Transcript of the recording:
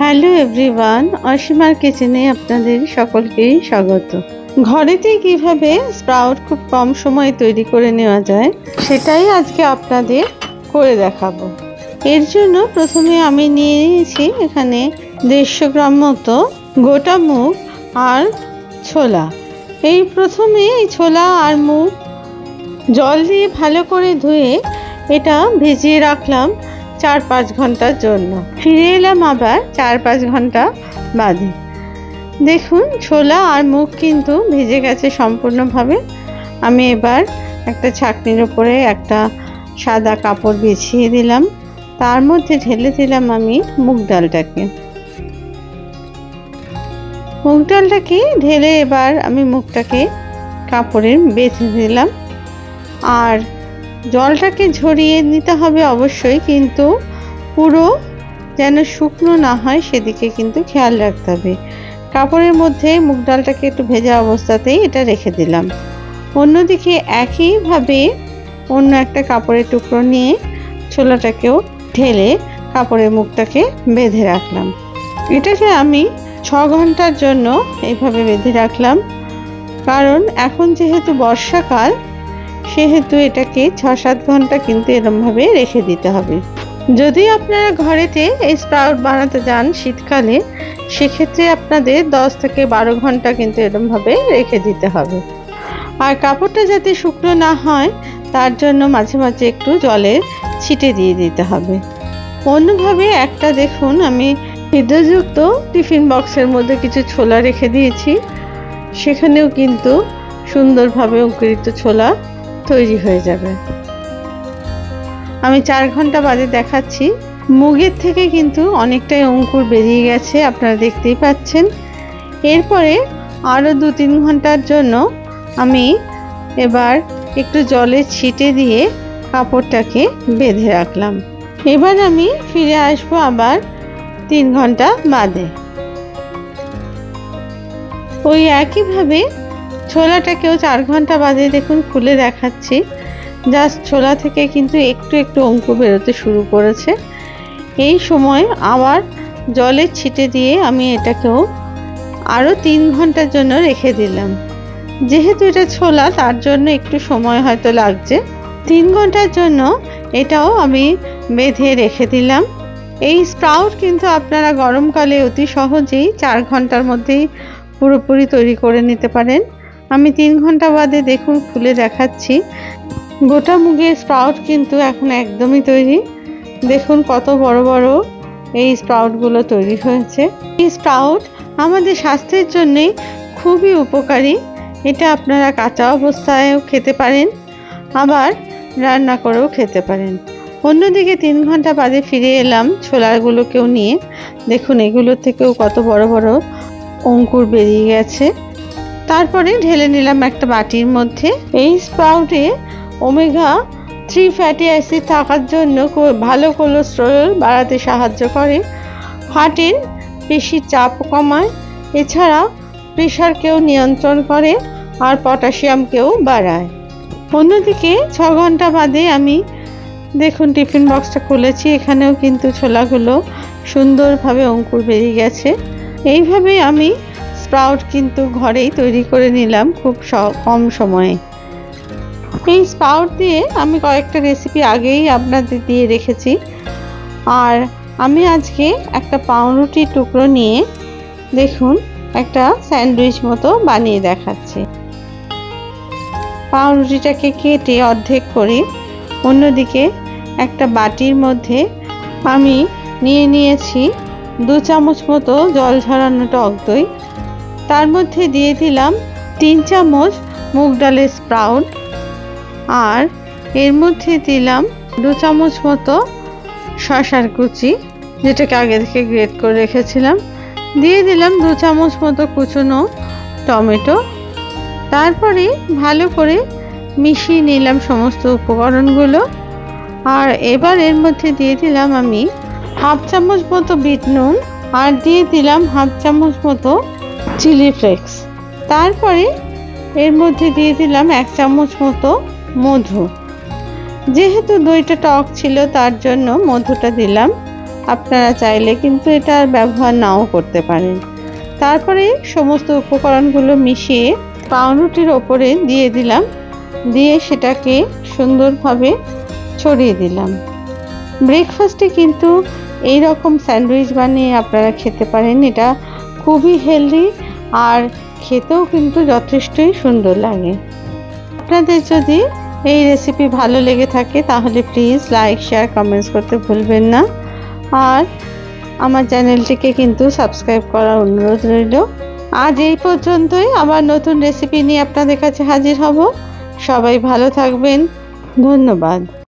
Hello everyone, অসীমার কিচেনে আপনাদের সকলকেই স্বাগত। ঘরেতে কিভাবে স্প্রাউট খুব কম সময়ে তৈরি করে নেওয়া যায় সেটাই আজকে আপনাদের করে দেখাবো। এর জন্য প্রথমে আমি নিয়ে নিয়েছি এখানে 150 গ্রাম মতো গোটা মুগ আর ছোলা। প্রথমে এই ছোলা আর মুগ জল দিয়ে ভালো করে ধুয়ে এটা ভিজিয়ে রাখলাম 4-5 ঘন্টার জন্য। ফিরে এলাম আবার 4-5 ঘন্টা বাদে। দেখুন ছোলা আর মুগ কিন্তু ভিজে গেছে সম্পূর্ণভাবে। আমি এবার একটা ছাঁকনির উপরে একটা সাদা কাপড় বিছিয়ে দিলাম, তার মধ্যে ঢেলে দিলাম আমি মুগ ডালটাকে। মুগ ডালটাকে ঢেলে এবার আমি মুগটাকে কাপড়ে বেঁধে দিলাম। আর জলটাকে ঝরিয়ে নিতে হবে অবশ্যই, কিন্তু পুরো যেন শুকনো না হয় সেদিকে কিন্তু খেয়াল রাখতে হবে। কাপড়ের মধ্যে মুগ ডালটাকে একটু ভেজা অবস্থাতেই এটা রেখে দিলাম। অন্যদিকে একইভাবে অন্য একটা কাপড়ের টুকরো নিয়ে ছোলাটাকেও ঢেলে কাপড়ের মুখটাকে বেঁধে রাখলাম। এটাকে আমি 6 ঘন্টার জন্য এইভাবে বেঁধে রাখলাম, কারণ এখন যেহেতু বর্ষাকাল সেহেতু এটাকে 6-7 ঘন্টা কিন্তু এরমভাবে রেখে দিতে হবে। যদি আপনারা ঘরেতে এই স্প্রাউট বানাতে যান শীতকালে, সেক্ষেত্রে আপনাদের 10 থেকে 12 ঘন্টা কিন্তু এরমভাবে রেখে দিতে হবে। আর কাপড়টা যাতে শুকনো না হয় তার জন্য মাঝে মাঝে একটু জলের ছিটে দিয়ে দিতে হবে। অন্যভাবে একটা দেখুন আমি ছিদ্রযুক্ত টিফিন বক্সের মধ্যে কিছু ছোলা রেখে দিয়েছি, সেখানেও কিন্তু সুন্দরভাবে অঙ্কুরিত ছোলা তৈরি হয়ে যাবে। আমি 4 ঘন্টা বাদে দেখাচ্ছি। মুগের থেকে কিন্তু অনেকটাই অঙ্কুর বেরিয়ে গেছে, আপনারা দেখতেই পাচ্ছেন। এরপরে আরও 2-3 ঘন্টার জন্য আমি এবার একটু জলে ছিটে দিয়ে কাপড়টাকে বেঁধে রাখলাম। এবার আমি ফিরে আসবো আবার 3 ঘন্টা বাদে। ওই একইভাবে ছোলাটাকেও 4 ঘন্টা বাদে দেখুন খুলে দেখাচ্ছি। জাস্ট ছোলা থেকে কিন্তু একটু একটু অঙ্কুর বেরোতে শুরু করেছে। এই সময় আবার জলের ছিটে দিয়ে আমি এটাকেও আরও 3 ঘন্টার জন্য রেখে দিলাম। যেহেতু এটা ছোলা তার জন্য একটু সময় হয়তো লাগছে। 3 ঘন্টার জন্য এটাও আমি বেঁধে রেখে দিলাম। এই স্প্রাউট কিন্তু আপনারা গরমকালে অতি সহজেই 4 ঘন্টার মধ্যেই পুরোপুরি তৈরি করে নিতে পারেন। আমি 3 ঘন্টা বাদে দেখুন খুলে দেখাচ্ছি। গোটা মুগের স্প্রাউট কিন্তু এখন একদমই তৈরি। দেখুন কত বড় বড় এই স্প্রাউটগুলো তৈরি হয়েছে। এই স্প্রাউট আমাদের স্বাস্থ্যের জন্যে খুবই উপকারী। এটা আপনারা কাঁচা অবস্থায়ও খেতে পারেন, আবার রান্না করেও খেতে পারেন। অন্যদিকে 3 ঘন্টা বাদে ফিরে এলাম ছোলাগুলোকেও নিয়ে। দেখুন এগুলোর থেকেও কত বড় বড় অঙ্কুর বেরিয়ে গেছে। তারপরে ঢেলে নিলাম একটা বাটির মধ্যে। এই স্প্রাউটে ওমেগা 3 ফ্যাটি অ্যাসিড থাকার জন্য ভালো কোলেস্টেরল বাড়াতে সাহায্য করে, হার্টের পেশির চাপ কমায়, এছাড়া প্রেশারকেও নিয়ন্ত্রণ করে আর পটাশিয়ামকেও বাড়ায়। অন্যদিকে 6 ঘন্টা বাদে আমি দেখুন টিফিন বক্সটা খুলেছি। এখানেও কিন্তু ছোলাগুলো সুন্দরভাবে অঙ্কুর বেরিয়ে গেছে। এইভাবে আমি স্প্রাউট কিন্তু ঘরেই তৈরি করে নিলাম খুব কম সময়ে। এই স্প্রাউট দিয়ে আমি কয়েকটা রেসিপি আগেই আপনাদের দিয়ে রেখেছি। আর আমি আজকে একটা পাউরুটির টুকরো নিয়ে দেখুন একটা স্যান্ডউইচ মতো বানিয়ে দেখাচ্ছি। পাউরুটিটাকে কেটে অর্ধেক করে অন্যদিকে একটা বাটির মধ্যে আমি নিয়ে নিয়েছি 2 চামচ মতো জল ঝরানো টক দই। তার মধ্যে দিয়ে দিলাম 3 চামচ মুগ ডালের স্প্রাউট, আর এর মধ্যে দিলাম 2 চামচ মতো শসার কুচি, যেটাকে আগে থেকে গ্রেট করে রেখেছিলাম। দিয়ে দিলাম 2 চামচ মতো কুচনো টমেটো। তারপরে ভালো করে মিশিয়ে নিলাম সমস্ত উপকরণগুলো। আর এবার এর মধ্যে দিয়ে দিলাম আমি 1/2 চামচ মতো বিট নুন, আর দিয়ে দিলাম 1/2 চামচ মতো চিলি ফ্লেক্স। তারপরে এর মধ্যে দিয়ে দিলাম 1 চামচ মতো মধু। যেহেতু দইটা টক ছিল তার জন্য মধুটা দিলাম। আপনারা চাইলে কিন্তু এটা আর ব্যবহার নাও করতে পারেন। তারপরে সমস্ত উপকরণগুলো মিশিয়ে পাউরুটির ওপরে দিয়ে দিলাম, দিয়ে সেটাকে সুন্দরভাবে ছড়িয়ে দিলাম। ব্রেকফাস্টে কিন্তু এই রকম স্যান্ডউইচ বানিয়ে আপনারা খেতে পারেন। এটা খুবই হেলদি আর খেতেও কিন্তু যথেষ্টই সুন্দর লাগে। আপনাদের যদি এই রেসিপি ভালো লেগে থাকে তাহলে প্লিজ লাইক, শেয়ার, কমেন্টস করতে ভুলবেন না। আর আমার চ্যানেলটিকে কিন্তু সাবস্ক্রাইব করার অনুরোধ রইল। আজ এই পর্যন্তই, আবার নতুন রেসিপি নিয়ে আপনাদের কাছে হাজির হব। সবাই ভালো থাকবেন। ধন্যবাদ।